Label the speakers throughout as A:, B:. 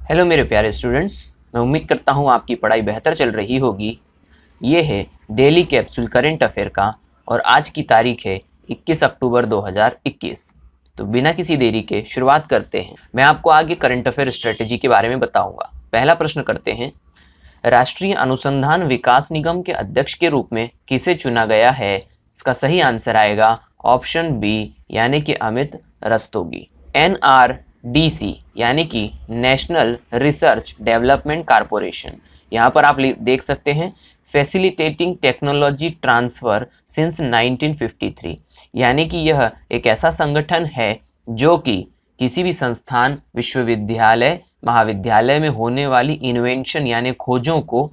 A: Hello मेरे प्यारे students, मैं उम्मीद करता हूँ आपकी पढ़ाई बेहतर चल रही होगी। ये है डेली कैप्सूल करंट अफेयर का और आज की तारीख है 21 अक्टूबर 2021। तो बिना किसी देरी के शुरुआत करते हैं। मैं आपको आगे करंट अफेयर स्ट्रेटेजी के बारे में बताऊंगा। पहला प्रश्न करते हैं, राष्ट्रीय अनुसंधान विकास निगम के अध्यक्ष के रूप में किसे चुना गया है? इसका सही आंसर आएगा ऑप्शन बी यानी कि अमित रस्तोगी। NRDC यानी कि नेशनल रिसर्च डेवलपमेंट कॉरपोरेशन, यहाँ पर आप देख सकते हैं फैसिलिटेटिंग टेक्नोलॉजी ट्रांसफ़र सिंस 1953, यानी कि यह एक ऐसा संगठन है जो कि किसी भी संस्थान, विश्वविद्यालय, महाविद्यालय में होने वाली इन्वेंशन यानी खोजों को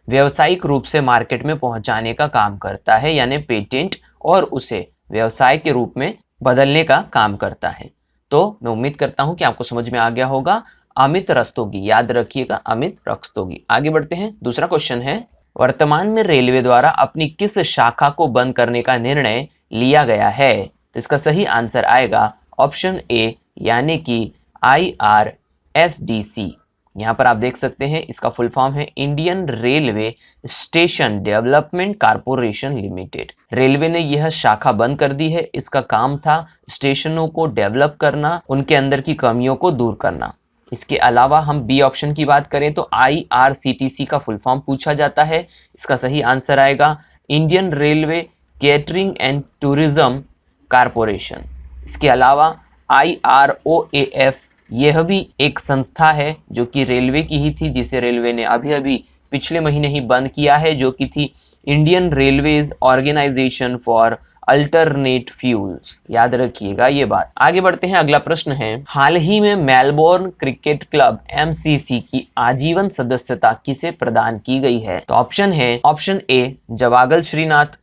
A: व्यावसायिक रूप से मार्केट में पहुंचाने का काम करता है, यानी पेटेंट और उसे व्यवसाय के रूप में बदलने का काम करता है। तो मैं उम्मीद करता हूं कि आपको समझ में आ गया होगा। अमित रस्तोगी, याद रखिएगा अमित रस्तोगी। आगे बढ़ते हैं। दूसरा क्वेश्चन है, वर्तमान में रेलवे द्वारा अपनी किस शाखा को बंद करने का निर्णय लिया गया है? तो इसका सही आंसर आएगा ऑप्शन ए यानी कि IRSDC। यहाँ पर आप देख सकते हैं इसका फुल फॉर्म है Indian railway station development corporation limited. Railway ने यह शाखा बंद कर दी है। इसका काम था स्टेशनों को डेवलप करना, उनके अंदर की कमियों को दूर करना। इसके अलावा हम बी ऑप्शन की बात करें तो IRCTC का फुल फॉर्म पूछा जाता है। इसका सही आंसर आएगा Indian railway catering and tourism corporation. इसके अलावा IROAF यह भी एक संस्था है जो कि रेलवे की ही थी, जिसे रेलवे ने अभी अभी पिछले महीने ही बंद किया है, जो कि थी Indian Railways Organisation for Alternate Fuels. याद रखिएगा ये बात। आगे बढ़ते हैं। अगला प्रश्न है, हाल ही में मेलबोर्न क्रिकेट क्लब MCC की आजीवन सदस्यता किसे प्रदान की गई है? तो ऑप्शन है ऑप्शन ए जवागल श्रीनाथ,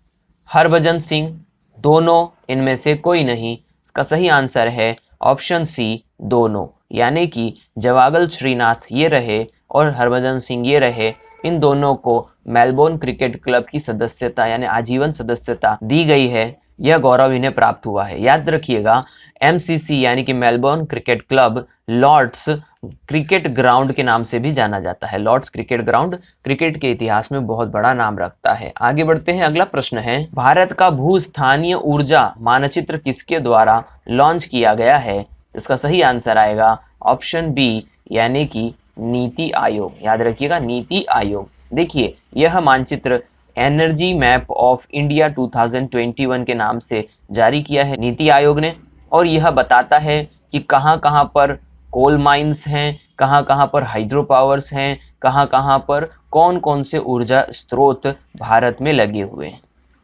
A: हरभजन सिंह, दोनों, इनमें से कोई नहीं। इसका सही आंसर है ऑप्शन सी दोनों, यानी कि जवागल श्रीनाथ ये रहे और हरभजन सिंह ये रहे। इन दोनों को मेलबोर्न क्रिकेट क्लब की सदस्यता यानी आजीवन सदस्यता दी गई है। यह गौरव इन्हें प्राप्त हुआ है। याद रखिएगा MCC यानी कि Melbourne Cricket Club Lord's Cricket Ground के नाम से भी जाना जाता है। लॉर्ड्स क्रिकेट ग्राउंड क्रिकेट के इतिहास में बहुत बड़ा नाम रखता है। आगे बढ़ते हैं। अगला प्रश्न है, भारत का भूस्थानीय ऊर्जा मानचित्र किसके द्वारा लॉन्च किया गया है? इसका सही आंसर आएगा ऑप्शन बी यानी कि नीति आयोग। याद रखिएगा नीति आयोग। देखिए यह मानचित्र एनर्जी मैप ऑफ इंडिया 2021 के नाम से जारी किया है नीति आयोग ने, और यह बताता है कि कहाँ कहाँ पर कोल माइंस हैं, कहाँ कहाँ पर हाइड्रो पावर्स हैं, कहाँ कहाँ पर कौन कौन से ऊर्जा स्रोत भारत में लगे हुए हैं।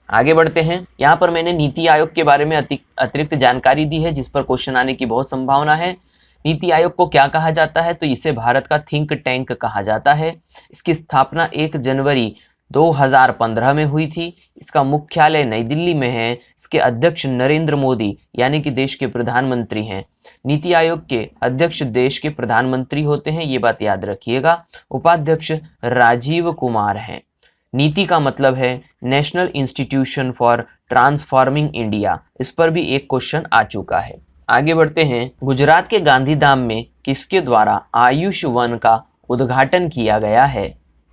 A: आगे बढ़ते हैं। यहाँ पर मैंने नीति आयोग के बारे में अतिरिक्त जानकारी दी है जिस पर क्वेश्चन आने की बहुत संभावना है। नीति आयोग को क्या कहा जाता है? तो इसे भारत का थिंक टैंक कहा जाता है। इसकी स्थापना 1 जनवरी 2015 में हुई थी। इसका मुख्यालय नई दिल्ली में है। इसके अध्यक्ष नरेंद्र मोदी यानी कि देश के प्रधानमंत्री हैं। नीति आयोग के अध्यक्ष देश के प्रधानमंत्री होते हैं, ये बात याद रखिएगा। उपाध्यक्ष राजीव कुमार हैं। नीति का मतलब है national institution for transforming India. इस पर भी एक क्वेश्चन आ चुका है। आगे बढ़ते हैं। गुजरात के गांधीधाम में किसके द्वारा आयुष वन का उद्घाटन किया गया है?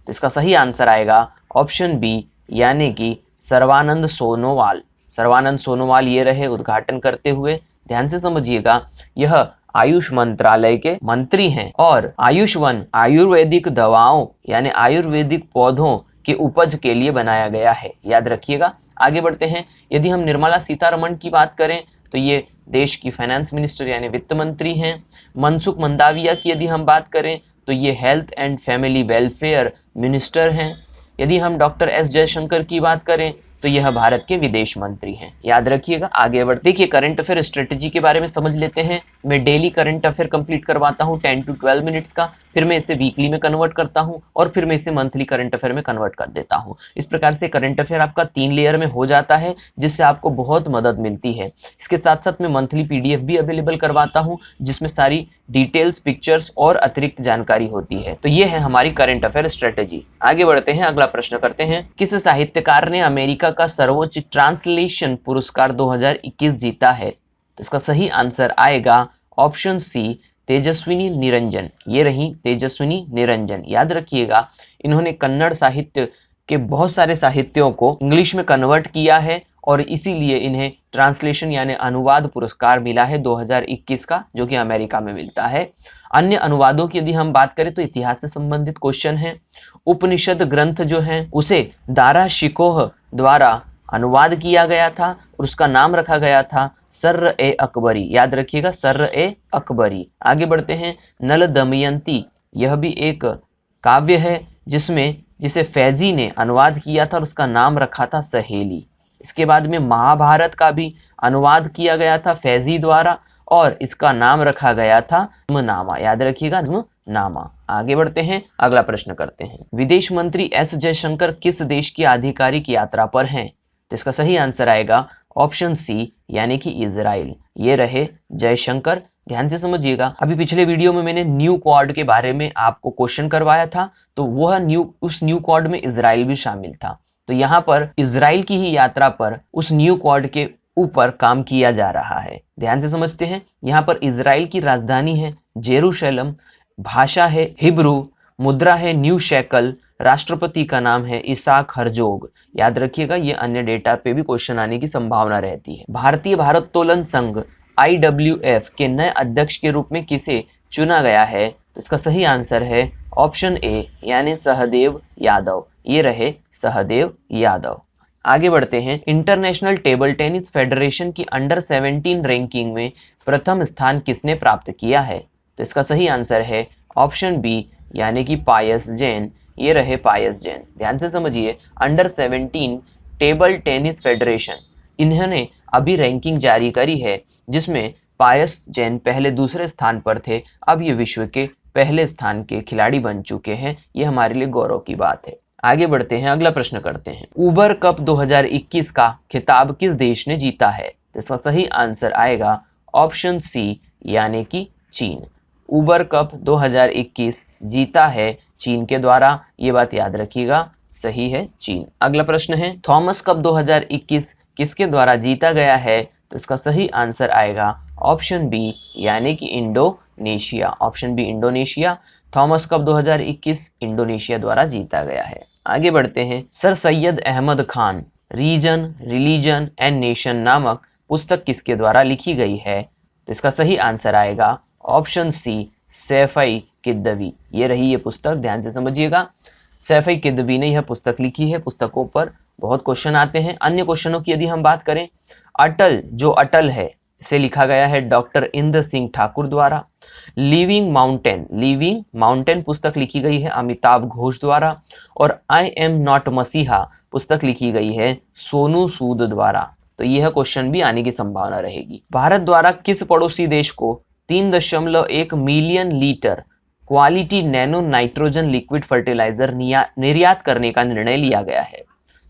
A: तो इसका सही आंसर आएगा ऑप्शन बी यानी कि सर्वानंद सोनोवाल। सर्वानंद सोनोवाल ये रहे उद्घाटन करते हुए। ध्यान से समझिएगा, यह आयुष मंत्रालय के मंत्री हैं और आयुष वन आयुर्वेदिक दवाओं यानी आयुर्वेदिक पौधों के उपज के लिए बनाया गया है। याद रखिएगा। आगे बढ़ते हैं। यदि हम निर्मला सीतारमण की बात करें तो ये देश की फाइनेंस मिनिस्टर यानी वित्त मंत्री हैं। मनसुख मंडाविया की यदि हम बात करें तो ये health and family welfare minister हैं। यदि हम डॉक्टर S जयशंकर की बात करें तो यह भारत के विदेश मंत्री हैं। याद रखिएगा। आगे बढ़ते देखिए करंट अफेयर स्ट्रेटेजी के बारे में समझ लेते हैं। मैं डेली करंट अफेयर कंप्लीट करवाता हूं 10 to 12 मिनट्स का, फिर मैं इसे वीकली में कन्वर्ट करता हूं और फिर मैं इसे मंथली करंट अफेयर में कन्वर्ट कर देता हूं। इस प्रकार से करंट अफेयर आपका 3 लेयर में हो जाता है, जिससे आपको बहुत मदद मिलती है। इसके साथ साथ मैं मंथली PDF भी अवेलेबल करवाता हूँ जिसमें सारी डिटेल्स, पिक्चर्स और अतिरिक्त जानकारी होती है। तो ये है हमारी करंट अफेयर स्ट्रेटेजी। आगे बढ़ते हैं। अगला प्रश्न करते हैं, किस साहित्यकार ने अमेरिका का सर्वोच्च ट्रांसलेशन पुरस्कार 2021 जीता है? तो इसका सही आंसर आएगा ऑप्शन सी तेजस्विनी निरंजन, ये रही तेजस्विनी निरंजन। याद रखिएगा, इन्होंने कन्नड़ साहित्य के बहुत सारे साहित्यों को इंग्लिश में कन्वर्ट किया है और इसीलिए इन्हें ट्रांसलेशन यानी अनुवाद पुरस्कार मिला है 2021 का, जो कि अमेरिका में मिलता है। अन्य अनुवादों की यदि हम बात करें तो इतिहास से संबंधित क्वेश्चन है। उपनिषद ग्रंथ जो है उसे दारा शिकोह द्वारा अनुवाद किया गया था और उसका नाम रखा गया था सर्र ए अकबरी। याद रखिएगा, सर्र ए अकबरी। आगे बढ़ते हैं, नल दमयंती, यह भी एक काव्य है जिसे फैजी ने अनुवाद किया था और उसका नाम रखा था सहेली। इसके बाद में महाभारत का भी अनुवाद किया गया था फैजी द्वारा और इसका नाम रखा गया था नामा। याद रखिएगा, नामा। आगे बढ़ते हैं, अगला प्रश्न करते हैं। विदेश मंत्री एस जयशंकर किस देश की आधिकारिक यात्रा पर हैं? तो इसका सही आंसर आएगा ऑप्शन सी, यानी कि इजराइल। ये रहे जयशंकर। ध्यान से समझिएगा, अभी पिछले वीडियो में मैंने न्यू क्वाड के बारे में आपको क्वेश्चन करवाया था, तो वह उस न्यू क्वाड में इजराइल भी शामिल था। तो यहाँ पर इजराइल की ही यात्रा पर उस न्यू क्वाड के ऊपर काम किया जा रहा है। ध्यान से समझते हैं, यहाँ पर इजराइल की राजधानी है जेरूशलम, भाषा है हिब्रू, मुद्रा है न्यू शेकल, राष्ट्रपति का नाम है इसाक हरजोग। याद रखिएगा, ये अन्य डेटा पे भी क्वेश्चन आने की संभावना रहती है। भारतीय भारोत्तोलन संघ IWF के नए अध्यक्ष के रूप में किसे चुना गया है? तो इसका सही आंसर है ऑप्शन ए, यानी सहदेव यादव। ये रहे सहदेव यादव। आगे बढ़ते हैं, इंटरनेशनल टेबल टेनिस फेडरेशन की अंडर 17 रैंकिंग में प्रथम स्थान किसने प्राप्त किया है? तो इसका सही आंसर है ऑप्शन बी, यानी कि पायस जैन। ये रहे पायस जैन। ध्यान से समझिए, अंडर 17 टेबल टेनिस फेडरेशन, इन्होंने अभी रैंकिंग जारी करी है जिसमें पायस जैन पहले दूसरे स्थान पर थे। अब ये विश्व के पहले स्थान के खिलाड़ी बन चुके हैं। ये हमारे लिए गौरव की बात है। आगे बढ़ते हैं, अगला प्रश्न करते हैं। उबर कप 2021 का खिताब किस देश ने जीता है? तो इसका सही आंसर आएगा ऑप्शन सी, यानी कि चीन। उबर कप 2021 जीता है चीन के द्वारा। ये बात याद रखिएगा, सही है चीन। अगला प्रश्न है, थॉमस कप 2021 किसके द्वारा जीता गया है? तो इसका सही आंसर आएगा ऑप्शन बी, यानी कि Indonesia. Option B, Indonesia. Thomas Cup 2021 Indonesia द्वारा जीता गया है। आगे बढ़ते हैं, Sir Syed Ahmad Khan reason, religion and nation नामक पुस्तक किसके द्वारा लिखी गई है? तो इसका सही आंसर आएगा ऑप्शन सी, सैफ-ई किदवई। ये रही ये पुस्तक। ध्यान से समझिएगा, सैफ-ई किदवई ने यह पुस्तक लिखी है। पुस्तकों पर बहुत क्वेश्चन आते हैं। अन्य क्वेश्चनों की यदि हम बात करें, अटल, जो अटल है इसे लिखा गया है डॉक्टर इंद्र सिंह ठाकुर द्वारा। लिविंग माउंटेन पुस्तक लिखी गई है अमिताभ घोष द्वारा। और आई एम नॉट मसीहा पुस्तक लिखी गई है सोनू सूद द्वारा। तो यह क्वेश्चन भी आने की संभावना रहेगी। भारत द्वारा किस पड़ोसी देश को 3.1 million litre quality nano nitrogen liquid fertiliser निर्यात करने का निर्णय लिया गया है?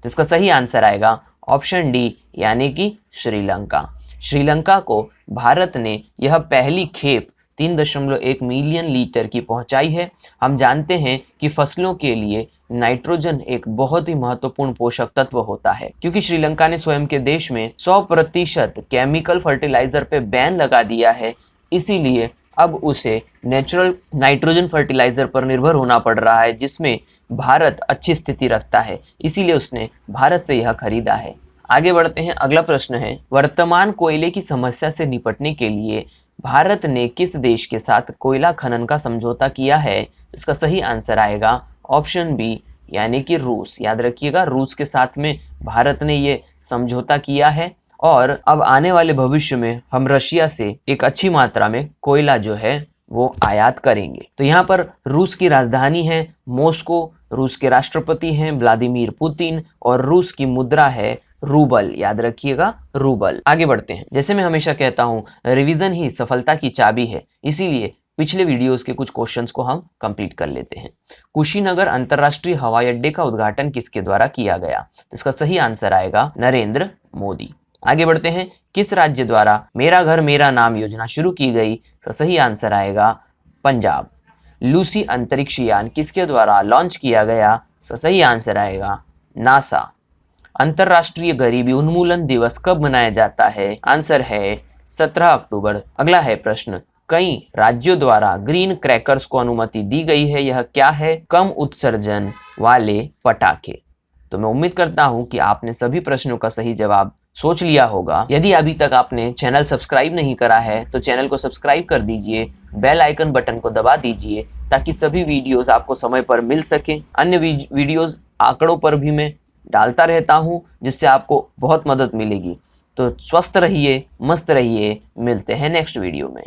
A: तो इसका सही आंसर आएगा ऑप्शन डी, यानी कि श्रीलंका। श्रीलंका को भारत ने यह पहली खेप 3.1 मिलियन लीटर की पहुंचाई है। हम जानते हैं कि फसलों के लिए नाइट्रोजन एक बहुत ही महत्वपूर्ण पोषक तत्व होता है। क्योंकि श्रीलंका ने स्वयं के देश में 100% केमिकल फर्टिलाइजर पे बैन लगा दिया है, इसीलिए अब उसे नेचुरल नाइट्रोजन फर्टिलाइजर पर निर्भर होना पड़ रहा है, जिसमें भारत अच्छी स्थिति रखता है। इसीलिए उसने भारत से यह खरीदा है। आगे बढ़ते हैं, अगला प्रश्न है, वर्तमान कोयले की समस्या से निपटने के लिए भारत ने किस देश के साथ कोयला खनन का समझौता किया है? इसका सही आंसर आएगा ऑप्शन बी, यानी कि रूस। याद रखिएगा, रूस के साथ में भारत ने ये समझौता किया है और अब आने वाले भविष्य में हम रशिया से एक अच्छी मात्रा में कोयला जो है वो आयात करेंगे। तो यहाँ पर रूस की राजधानी है मॉस्को, रूस के राष्ट्रपति हैं व्लादिमीर पुतिन और रूस की मुद्रा है रूबल। याद रखिएगा, रूबल। आगे बढ़ते हैं, जैसे मैं हमेशा कहता हूँ, रिवीजन ही सफलता की चाबी है, इसीलिए पिछले वीडियोस के कुछ क्वेश्चंस को हम कंप्लीट कर लेते हैं। कुशीनगर अंतर्राष्ट्रीय हवाई अड्डे का उद्घाटन किसके द्वारा किया गया? तो इसका सही आंसर आएगा नरेंद्र मोदी। आगे बढ़ते हैं, किस राज्य द्वारा मेरा घर मेरा नाम योजना शुरू की गई? तो सही आंसर आएगा पंजाब। लूसी अंतरिक्ष यान किसके द्वारा लॉन्च किया गया? तो सही आंसर आएगा नासा। अंतरराष्ट्रीय गरीबी उन्मूलन दिवस कब मनाया जाता है? आंसर है 17 अक्टूबर। अगला है प्रश्न, कई राज्यों द्वारा ग्रीन क्रैकर्स को अनुमति दी गई है। यह क्या है? कम उत्सर्जन वाले पटाखे। तो मैं उम्मीद करता हूं कि आपने सभी प्रश्नों का सही जवाब सोच लिया होगा। यदि अभी तक आपने चैनल सब्सक्राइब नहीं करा है तो चैनल को सब्सक्राइब कर दीजिए, बेल आइकन बटन को दबा दीजिए ताकि सभी वीडियोस आपको समय पर मिल सके। अन्य वीडियोस आंकड़ों पर भी मैं डालता रहता हूं जिससे आपको बहुत मदद मिलेगी। तो स्वस्थ रहिए, मस्त रहिए, मिलते हैं नेक्स्ट वीडियो में।